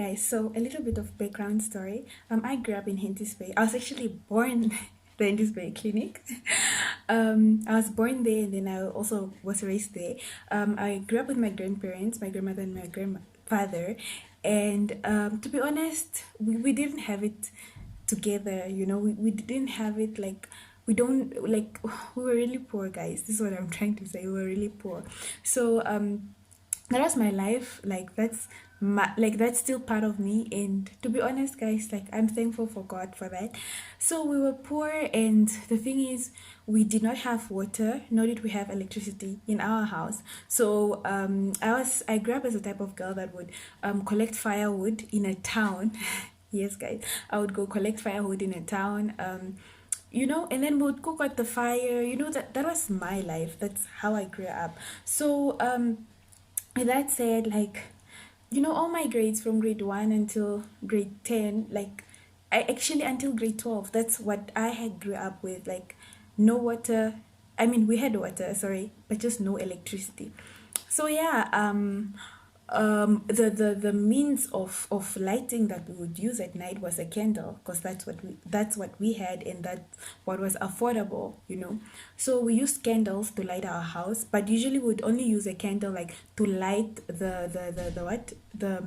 guys, so a little bit of background story. I grew up in Hentis Bay. I was actually born the Hentis Bay Clinic. I was born there and then I also was raised there. I grew up with my grandparents, my grandmother and my grandfather. And to be honest, we didn't have it together, we didn't have it like we don't like we were really poor, guys. This is what I'm trying to say. We were really poor. So that was my life. That's still part of me, and to be honest, guys, like I'm thankful for God for that. So we were poor, and the thing is, we did not have water, nor did we have electricity in our house. So I grew up as a type of girl that would collect firewood in a town. Yes, guys, I would go collect firewood in a town. And then we would cook at the fire. That was my life. That's how I grew up. So with that said, like, all my grades from grade 1 until grade 10, like, I actually until grade 12, that's what I had grew up with. Like, no water. I mean, we had water, sorry, but just no electricity. So yeah, the means of lighting that we would use at night was a candle, because that's what we had, and that what was affordable. So we used candles to light our house, but usually we would only use a candle like to light the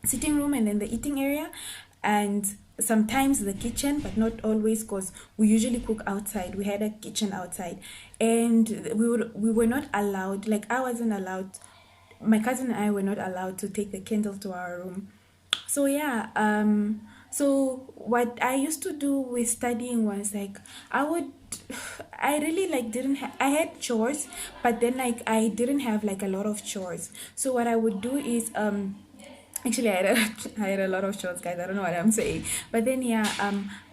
sitting room and then the eating area, and sometimes the kitchen, but not always, because we usually cook outside. We had a kitchen outside, and we were not allowed, like I wasn't allowed, my cousin and I were not allowed to take the candle to our room. So yeah, so what I used to do with studying was like I would I really like didn't I had chores, but then like I didn't have like a lot of chores. So what I would do is actually I had a, I had a lot of chores, guys. I don't know what I'm saying. But then yeah,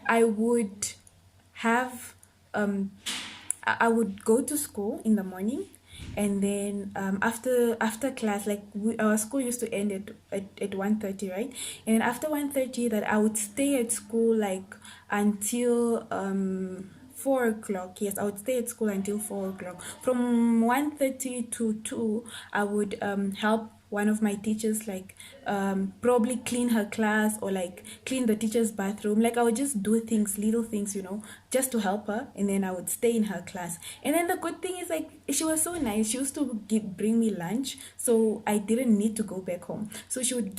I would have I would go to school in the morning, and then after class, like our school used to end at 1:30, right? And then after 1:30, that I would stay at school like until 4 o'clock. Yes, I would stay at school until 4 o'clock. From 1:30 to 2, I would help one of my teachers, like probably clean her class, or like clean the teacher's bathroom. Like I would just do things, little things, just to help her, and then I would stay in her class. And then the good thing is, like, she was so nice. She used to bring me lunch, so I didn't need to go back home. So she would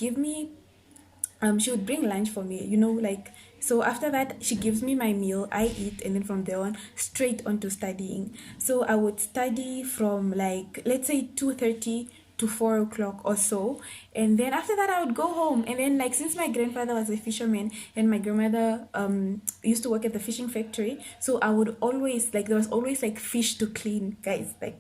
bring lunch for me, like, so after that she gives me my meal, I eat, and then from there on straight on to studying. So I would study from, like, let's say 2:30 to 4 o'clock or so, and then after that I would go home. And then, like, since my grandfather was a fisherman and my grandmother used to work at the fishing factory, so I would always, like, there was always like fish to clean, guys, like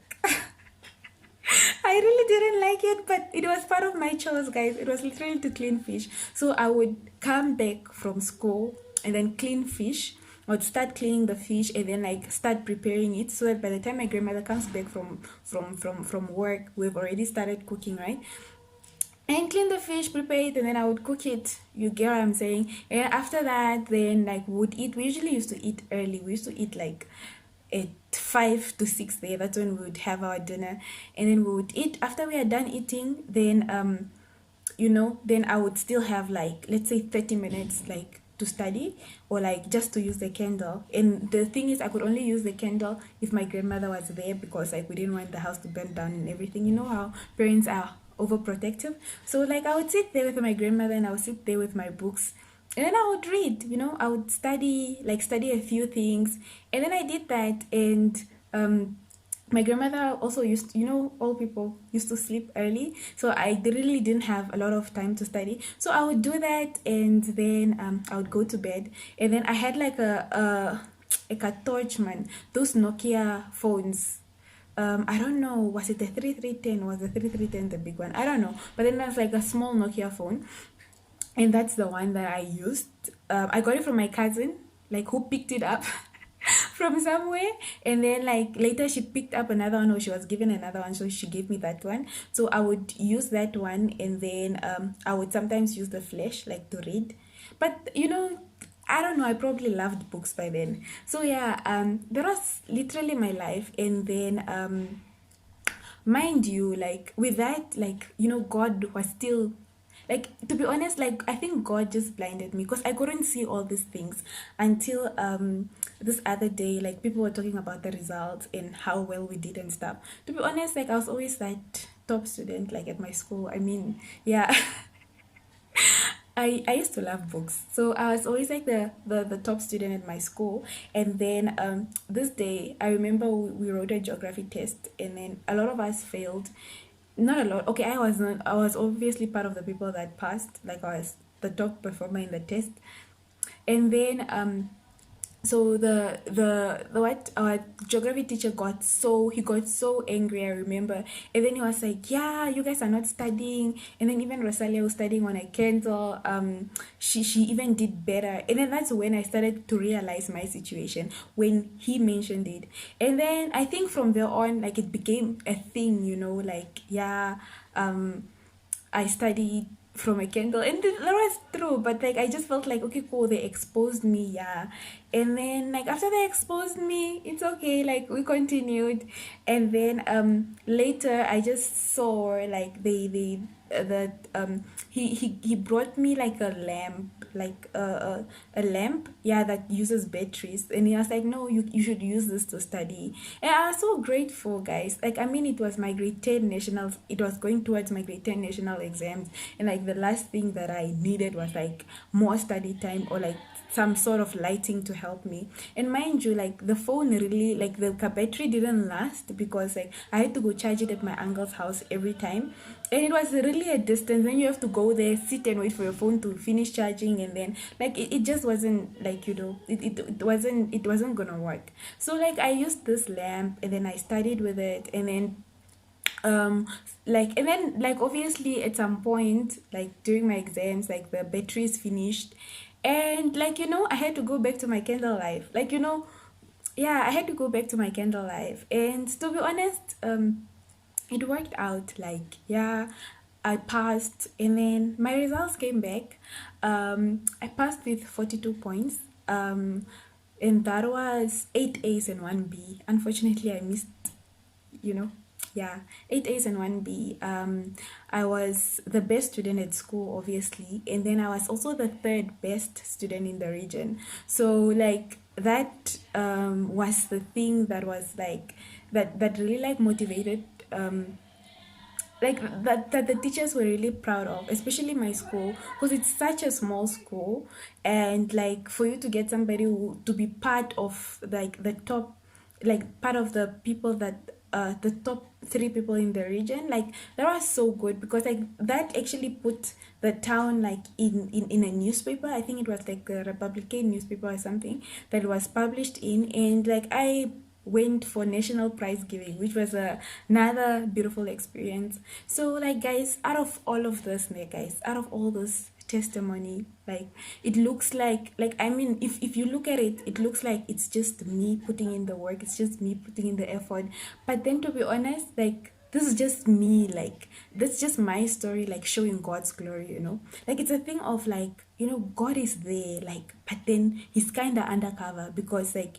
I really didn't like it, but it was part of my chores, guys. It was literally to clean fish. So I would come back from school and then clean fish. I would start cleaning the fish and then, like, start preparing it, so that by the time my grandmother comes back from work, we've already started cooking, right? And clean the fish, prepare it, and then I would cook it. You get what I'm saying? And after that, then, like, we would eat. We usually used to eat early. We used to eat like at 5 to 6 there. That's when we would have our dinner, and then we would eat. After we are done eating, then then I would still have, like, let's say 30 minutes, like, to study, or like just to use the candle. And the thing is, I could only use the candle if my grandmother was there, because, like, we didn't want the house to burn down and everything. You know how parents are overprotective. So, like, I would sit there with my grandmother, and I would sit there with my books, and then I would read. I would study a few things. And then I did that, and my grandmother also used, all people used to sleep early, so I really didn't have a lot of time to study. So I would do that, and then I would go to bed. And then I had like a Torchman, those Nokia phones. I don't know, was it the 3310? Was the 3310 the big one? I don't know. But then there's like a small Nokia phone, and that's the one that I used. I got it from my cousin, like, who picked it up from somewhere, and then, like, later she picked up another one, or she was given another one, so she gave me that one. So I would use that one, and then I would sometimes use the flash, like, to read. But I don't know, I probably loved books by then. So yeah, that was literally my life. And then mind you, like, with that, like, God was still like, to be honest, like, I think God just blinded me because I couldn't see all these things until this other day, like, people were talking about the results and how well we did and stuff. To be honest, like, I was always that top student, like, at my school. I mean, yeah. I used to love books. So I was always like the top student at my school. And then this day, I remember we wrote a geography test and then a lot of us failed. Not a lot. Okay, I was not, I was obviously part of the people that passed. Like, I was the top performer in the test. And then so the what our geography teacher got so angry, I remember. And then he was like, yeah, you guys are not studying. And then even Rosalia was studying on a Kindle. She even did better. And then that's when I started to realize my situation, when he mentioned it. And then I think from there on, like, it became a thing, like, yeah, I studied from a Kindle, and that was true. But like, I just felt like, okay, cool, they exposed me, yeah. And then, like, after they exposed me, it's okay. Like, we continued, and then later I just saw, like, they that he brought me like a lamp, like a lamp, yeah, that uses batteries. And he was like, no, you should use this to study. And I was so grateful, guys. Like, I mean, it was my grade 10 nationals, it was going towards my grade 10 national exams. And like, the last thing that I needed was like more study time, or like some sort of lighting to help me. And mind you, like, the phone really, like, the battery didn't last because like I had to go charge it at my uncle's house every time. And it was really a distance. Then you have to go there, sit and wait for your phone to finish charging. And then, like, it just wasn't, like, it wasn't gonna work. So like, I used this lamp and then I studied with it. And then um and then, like, obviously at some point, like, during my exams, like, the battery is finished. And like, I had to go back to my candle life, like, yeah, I had to go back to my candle life. And to be honest, it worked out. Like, yeah, I passed. And then my results came back. I passed with 42 points. And that was 8 A's and 1 B. Unfortunately, I missed, you know yeah, 8 A's and 1 B. I was the best student at school, obviously, and then I was also the third best student in the region. So like, that was the thing that was like, that really, like, motivated, like, that the teachers were really proud of, especially my school, because it's such a small school. And like, for you to get somebody to be part of, like, the top, like, part of the people that the top three people in the region, like, that was so good, because like, that actually put the town, like, in a newspaper. I think it was like a Republican newspaper or something that was published in. And like, I went for national prize giving, which was another beautiful experience. So like, guys, out of all of this, guys, out of all this testimony, like, it looks like, I mean, if you look at it, it looks like it's just me putting in the work, it's just me putting in the effort. But then, to be honest, like, this is just me, like, that's just my story, like, showing God's glory, like, it's a thing of, like, God is there, like, but then he's kind of undercover, because like,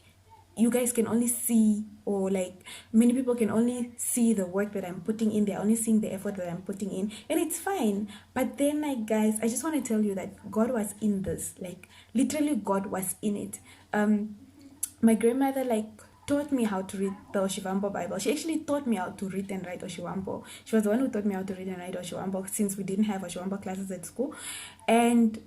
you guys can only see, or like, many people can only see the work that I'm putting in. They're only seeing the effort that I'm putting in, and it's fine. But then, like, guys, I just want to tell you that God was in this, like, literally God was in it. My grandmother, like, taught me how to read the Oshivambo Bible. She actually taught me how to read and write Oshivambo. She was the one who taught me how to read and write Oshivambo, since we didn't have Oshivambo classes at school. And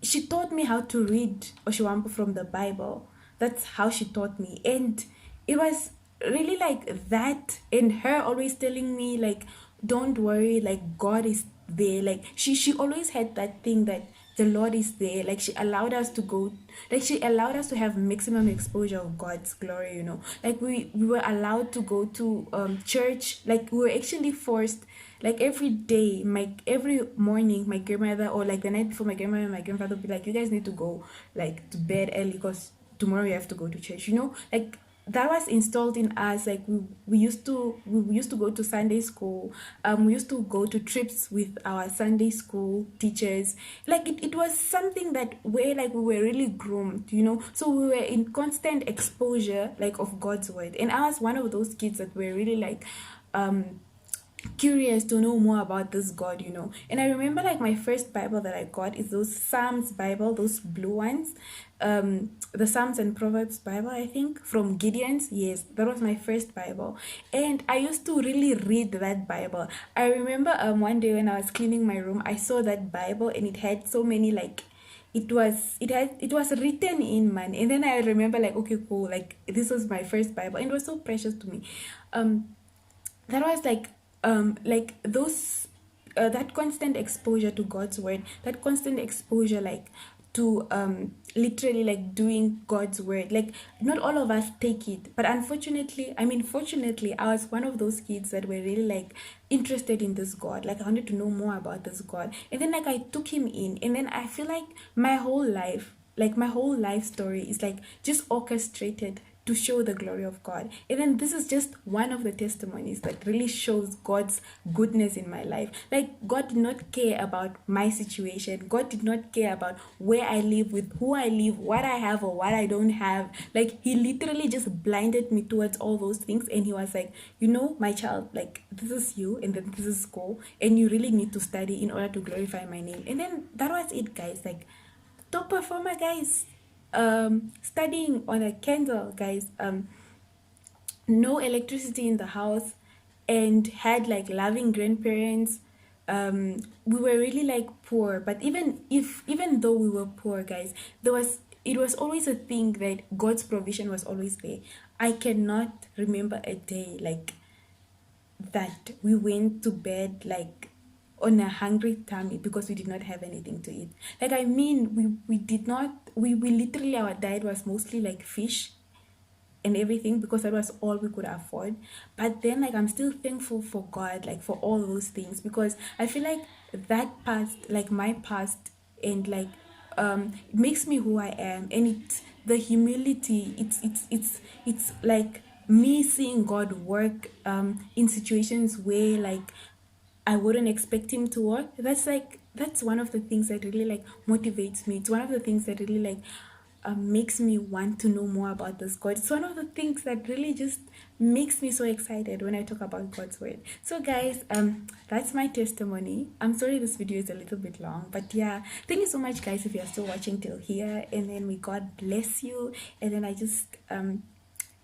she taught me how to read Oshivambo from the Bible. That's how she taught me. And it was really like that, and her always telling me, like, don't worry, like, God is there. Like, she always had that thing that the Lord is there. Like, she allowed us to go, like, she allowed us to have maximum exposure of God's glory, like, we were allowed to go to church. Like, we were actually forced, like, every day, every morning, my grandmother, or like the night before, my grandmother and my grandfather would be like, you guys need to go, like, to bed early, because tomorrow you have to go to church, like, that was installed in us. Like, we used to go to Sunday school. We used to go to trips with our Sunday school teachers. Like, it was something that where, like, we were really groomed, so we were in constant exposure, like, of God's word. And I was one of those kids that were really like curious to know more about this God, you know. And I remember like my first Bible that I got is those Psalms Bible, those blue ones. The Psalms and Proverbs Bible, I think, from Gideon's. Yes, that was my first Bible. And I used to really read that Bible. I remember one day when I was cleaning my room, I saw that Bible and it had so many like it was written in, man. And then I remember like, okay, cool, like this was my first Bible and it was so precious to me. That was like those that constant exposure to God's word, that constant exposure like to literally like doing God's word. Like not all of us take it, but unfortunately, I mean fortunately, I was one of those kids that were really like interested in this God. Like I wanted to know more about this God. And then like I took him in, and then I feel like my whole life story is like just orchestrated to show the glory of God. And then this is just one of the testimonies that really shows God's goodness in my life. Like God did not care about my situation. God did not care about where I live, with who I live, what I have or what I don't have. Like he literally just blinded me towards all those things, and he was like, you know, my child, like this is you, and then this is school, and you really need to study in order to glorify my name. And then that was it, guys. Like top performer, guys, studying on a candle, guys, no electricity in the house, and had like loving grandparents. We were really like poor, but even though we were poor, guys, it was always a thing that God's provision was always there. I cannot remember a day like that we went to bed like on a hungry tummy because we did not have anything to eat. Like I mean, we did not, we literally, our diet was mostly like fish and everything because that was all we could afford. But then like I'm still thankful for God, like for all those things, because I feel like that past, like my past, and like it makes me who I am. And it's the humility, it's like me seeing God work in situations where like I wouldn't expect him to work. That's one of the things that really like motivates me. It's one of the things that really like makes me want to know more about this God. It's one of the things that really just makes me so excited when I talk about God's word. So guys, that's my testimony. I'm sorry this video is a little bit long, but yeah, thank you so much guys if you're still watching till here. And then may God bless you. And then I just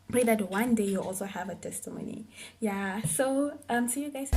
pray that one day you also have a testimony. Yeah, so see you guys.